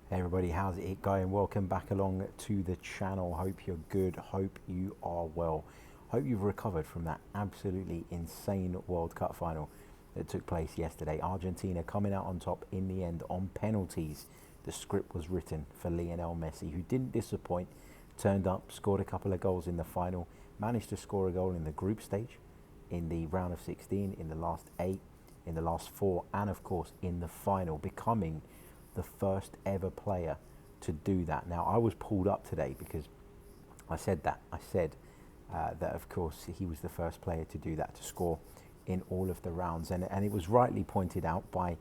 Hey everybody, how's it going? Welcome back along to the channel. Hope you're good. Hope you are well. Hope you've recovered from that absolutely insane World Cup final that took place yesterday. Argentina coming out on top in the end on penalties. The script was written for Lionel Messi, who didn't disappoint, turned up, scored a couple of goals in the final, managed to score a goal in the group stage, in the round of 16, in the last 8, in the last 4, and of course in the final, becoming the first ever player to do that. Now, I was pulled up today because I said that. I said that, of course, he was the first player to do that, to score in all of the rounds. And it was rightly pointed out by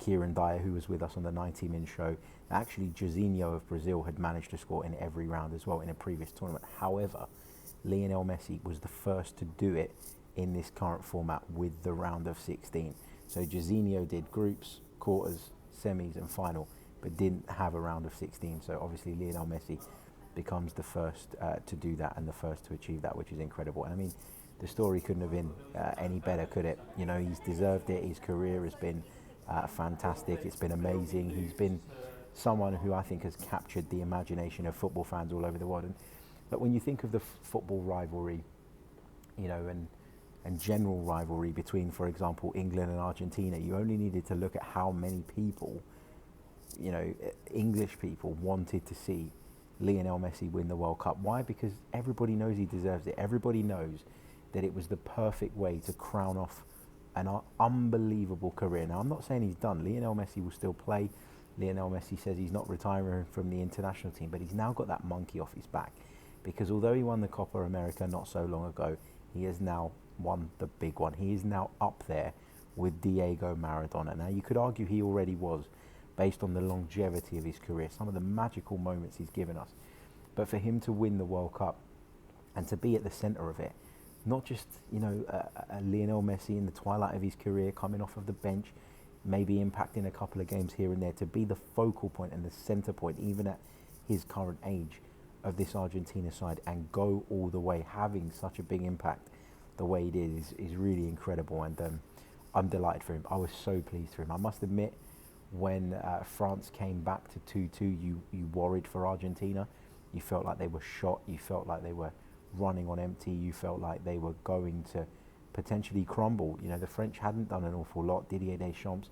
Kieran Dyer, who was with us on the 90-min show, that actually Jairzinho of Brazil had managed to score in every round as well in a previous tournament. However, Lionel Messi was the first to do it in this current format with the round of 16. So Jairzinho did groups, quarters, semis and final, but didn't have a round of 16. So obviously Lionel Messi becomes the first to do that and the first to achieve that, which is incredible. And I mean, the story couldn't have been any better, could it? You know, he's deserved it. His career has been fantastic. It's been amazing. He's been someone who I think has captured the imagination of football fans all over the world. But when you think of the football rivalry, you know, and general rivalry between, for example, England and Argentina, you only needed to look at how many people, you know, English people wanted to see Lionel Messi win the World Cup. Why? Because everybody knows he deserves it. Everybody knows that it was the perfect way to crown off an unbelievable career. Now, I'm not saying he's done. Lionel Messi will still play. Lionel Messi says he's not retiring from the international team, but he's now got that monkey off his back. Because although he won the Copa America not so long ago, he has now won the big one. He is now up there with Diego Maradona. Now, you could argue he already was, based on the longevity of his career, some of the magical moments he's given us. But for him to win the World Cup and to be at the centre of it, not just, you know, a Lionel Messi in the twilight of his career, coming off of the bench, maybe impacting a couple of games here and there, to be the focal point and the centre point, even at his current age, of this Argentina side and go all the way, having such a big impact the way he did is really incredible. And I'm delighted for him. I was so pleased for him. I must admit, when France came back to 2-2, you worried for Argentina. You felt like they were shot. You felt like they were running on empty. You felt like they were going to potentially crumble. You know, the French hadn't done an awful lot. Didier Deschamps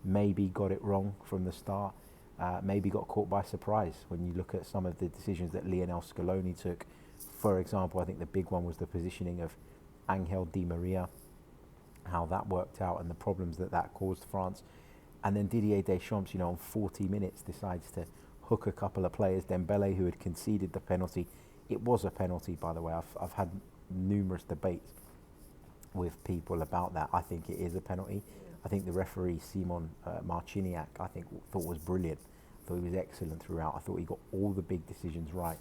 maybe got it wrong from the start. Maybe got caught by surprise when you look at some of the decisions that Lionel Scaloni took. For example, I think the big one was the positioning of Angel Di Maria, how that worked out and the problems that caused France. And then Didier Deschamps, you know, on 40 minutes decides to hook a couple of players. Dembele, who had conceded the penalty. It was a penalty, by the way. I've had numerous debates with people about that. I think it is a penalty. I think the referee, Simon Marciniak, thought was brilliant. I thought he was excellent throughout. I thought he got all the big decisions right.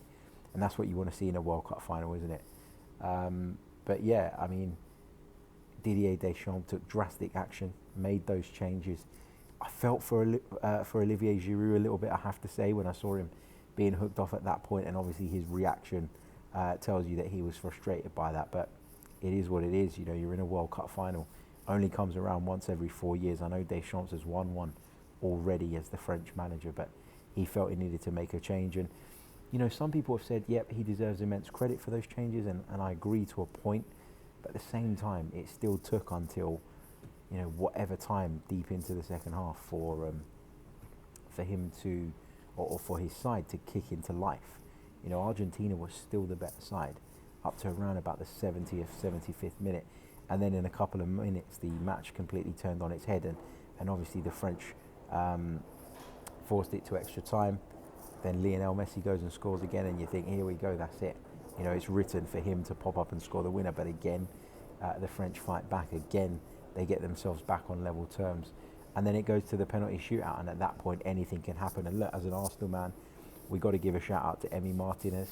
And that's what you want to see in a World Cup final, isn't it? But yeah, I mean, Didier Deschamps took drastic action, made those changes. I felt for Olivier Giroud a little bit, I have to say, when I saw him being hooked off at that point, and obviously his reaction tells you that he was frustrated by that. But it is what it is. You know, you're in a World Cup final. Only comes around once every 4 years. I know Deschamps has won one already as the French manager, but he felt he needed to make a change. And, you know, some people have said, yep, he deserves immense credit for those changes, and I agree to a point. But at the same time, it still took until, you know, whatever time deep into the second half for him to, or for his side to kick into life. You know, Argentina was still the better side up to around about the 70th, 75th minute. And then in a couple of minutes, the match completely turned on its head. And obviously the French forced it to extra time. Then Lionel Messi goes and scores again, and you think, here we go, that's it. You know, it's written for him to pop up and score the winner. But again, the French fight back. Again, they get themselves back on level terms. And then it goes to the penalty shootout. And at that point, anything can happen. And look, as an Arsenal man, we got to give a shout out to Emi Martinez.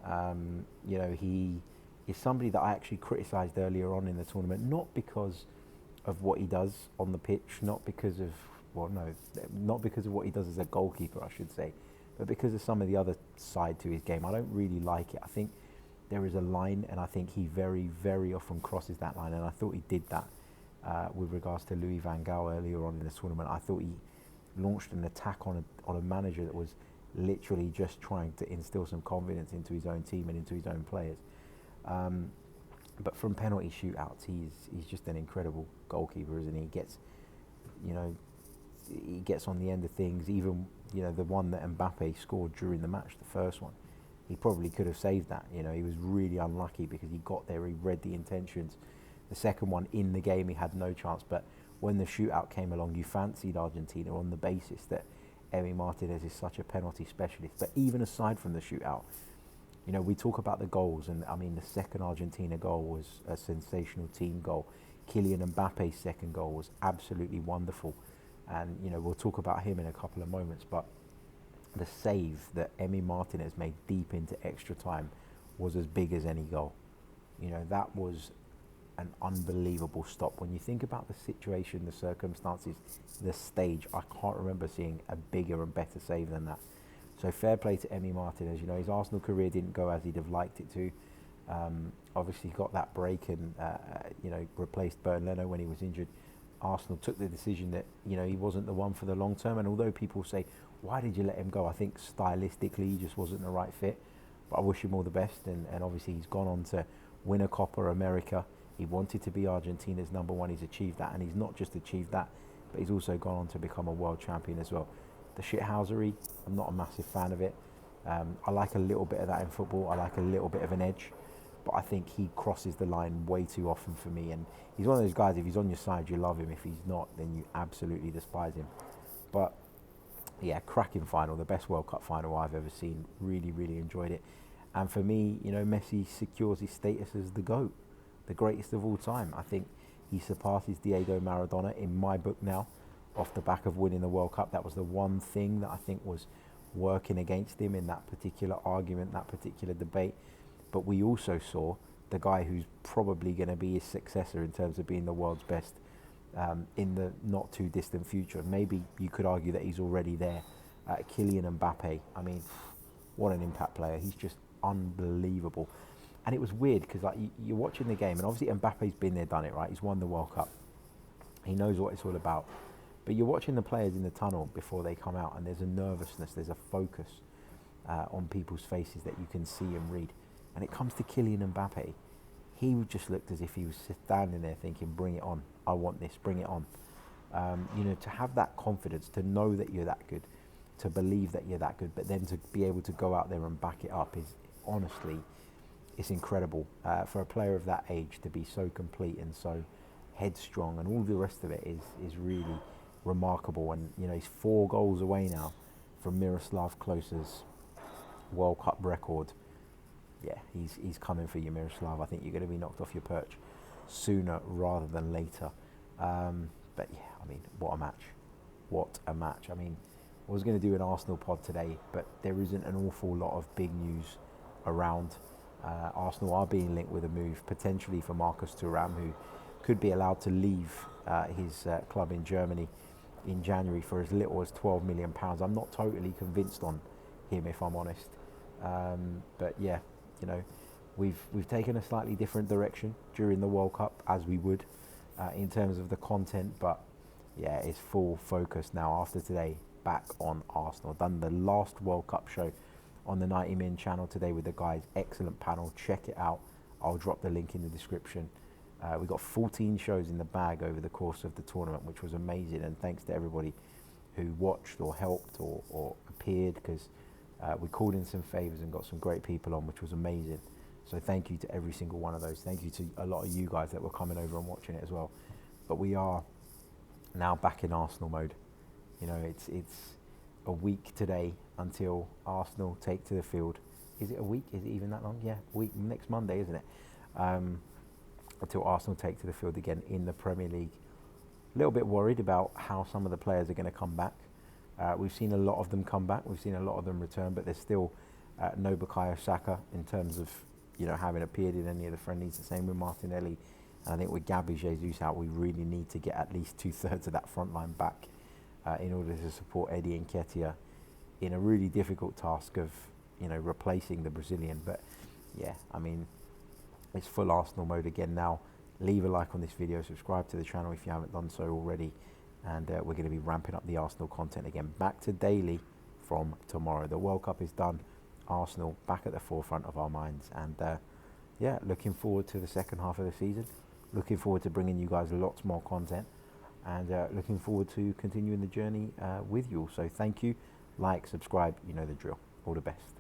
You know, he is somebody that I actually criticised earlier on in the tournament, not because of what he does on the pitch, not because of what he does as a goalkeeper, I should say, but because of some of the other side to his game. I don't really like it. I think there is a line, and I think he very, very often crosses that line, and I thought he did that with regards to Louis van Gaal earlier on in the tournament. I thought he launched an attack on a manager that was literally just trying to instill some confidence into his own team and into his own players. But from penalty shootouts, he's just an incredible goalkeeper, isn't he? He gets, you know, he gets on the end of things. Even, you know, the one that Mbappe scored during the match, the first one, he probably could have saved that. You know, he was really unlucky because he got there, he read the intentions. The second one in the game, he had no chance. But when the shootout came along, you fancied Argentina on the basis that Emi Martinez is such a penalty specialist. But even aside from the shootout, you know, we talk about the goals, and I mean, the second Argentina goal was a sensational team goal. Kylian Mbappe's second goal was absolutely wonderful. And, you know, we'll talk about him in a couple of moments, but the save that Emi Martinez made deep into extra time was as big as any goal. You know, that was an unbelievable stop. When you think about the situation, the circumstances, the stage, I can't remember seeing a bigger and better save than that. So fair play to Emi Martinez. You know, his Arsenal career didn't go as he'd have liked it to. Obviously got that break and, you know, replaced Bernd Leno when he was injured. Arsenal took the decision that, you know, he wasn't the one for the long term. And although people say, why did you let him go? I think stylistically he just wasn't the right fit. But I wish him all the best. And obviously he's gone on to win a Copa America. He wanted to be Argentina's #1. He's achieved that. And he's not just achieved that, but he's also gone on to become a world champion as well. The shithousery, I'm not a massive fan of it. I like a little bit of that in football. I like a little bit of an edge. But I think he crosses the line way too often for me. And he's one of those guys, if he's on your side, you love him. If he's not, then you absolutely despise him. But yeah, cracking final, the best World Cup final I've ever seen. Really, really enjoyed it. And for me, you know, Messi secures his status as the GOAT, the greatest of all time. I think he surpasses Diego Maradona in my book now, off the back of winning the World Cup. That was the one thing that I think was working against him in that particular argument, that particular debate. But we also saw the guy who's probably going to be his successor in terms of being the world's best in the not too distant future. Maybe you could argue that he's already there. Kylian Mbappe, I mean, what an impact player. He's just unbelievable. And it was weird because like you're watching the game, and obviously Mbappe's been there, done it, right? He's won the World Cup. He knows what it's all about. But you're watching the players in the tunnel before they come out, and there's a nervousness, there's a focus on people's faces that you can see and read. And it comes to Kylian Mbappe, he just looked as if he was standing there thinking, bring it on, I want this, bring it on. You know, to have that confidence, to know that you're that good, to believe that you're that good, but then to be able to go out there and back it up is honestly, it's incredible. For a player of that age to be so complete and so headstrong, and all the rest of it is really remarkable. And, you know, he's 4 goals away now from Miroslav Klose's World Cup record. Yeah, he's coming for you, Miroslav. I think you're going to be knocked off your perch sooner rather than later. But yeah, I mean, what a match. What a match. I mean, I was going to do an Arsenal pod today, but there isn't an awful lot of big news around. Arsenal are being linked with a move potentially for Marcus Thuram, who could be allowed to leave his club in Germany in January for as little as £12 million. I'm not totally convinced on him, if I'm honest. But yeah, you know, we've taken a slightly different direction during the World Cup, as we would in terms of the content. But yeah, it's full focus now after today, back on Arsenal. Done the last World Cup show on the 90 Min channel today with the guys. Excellent panel, check it out. I'll drop the link in the description. We got 14 shows in the bag over the course of the tournament, which was amazing. And thanks to everybody who watched or helped or appeared, because we called in some favours and got some great people on, which was amazing. So thank you to every single one of those. Thank you to a lot of you guys that were coming over and watching it as well. But we are now back in Arsenal mode. You know, it's a week today until Arsenal take to the field. Is it a week? Is it even that long? Yeah, week, next Monday, isn't it? Until Arsenal take to the field again in the Premier League. A little bit worried about how some of the players are going to come back. We've seen a lot of them come back. We've seen a lot of them return, but there's still no Bukayo Saka in terms of, you know, having appeared in any of the friendlies. The same with Martinelli. And I think with Gabby Jesus out, we really need to get at least 2/3 of that front line back in order to support Eddie Nketiah in a really difficult task of, you know, replacing the Brazilian. But yeah, I mean, it's full Arsenal mode again now. Leave a like on this video, subscribe to the channel if you haven't done so already. and we're going to be ramping up the Arsenal content again. Back to daily from tomorrow. The World Cup is done. Arsenal back at the forefront of our minds, and yeah, looking forward to the second half of the season. Looking forward to bringing you guys lots more content, and looking forward to continuing the journey with you all. So thank you, like, subscribe, you know the drill. All the best.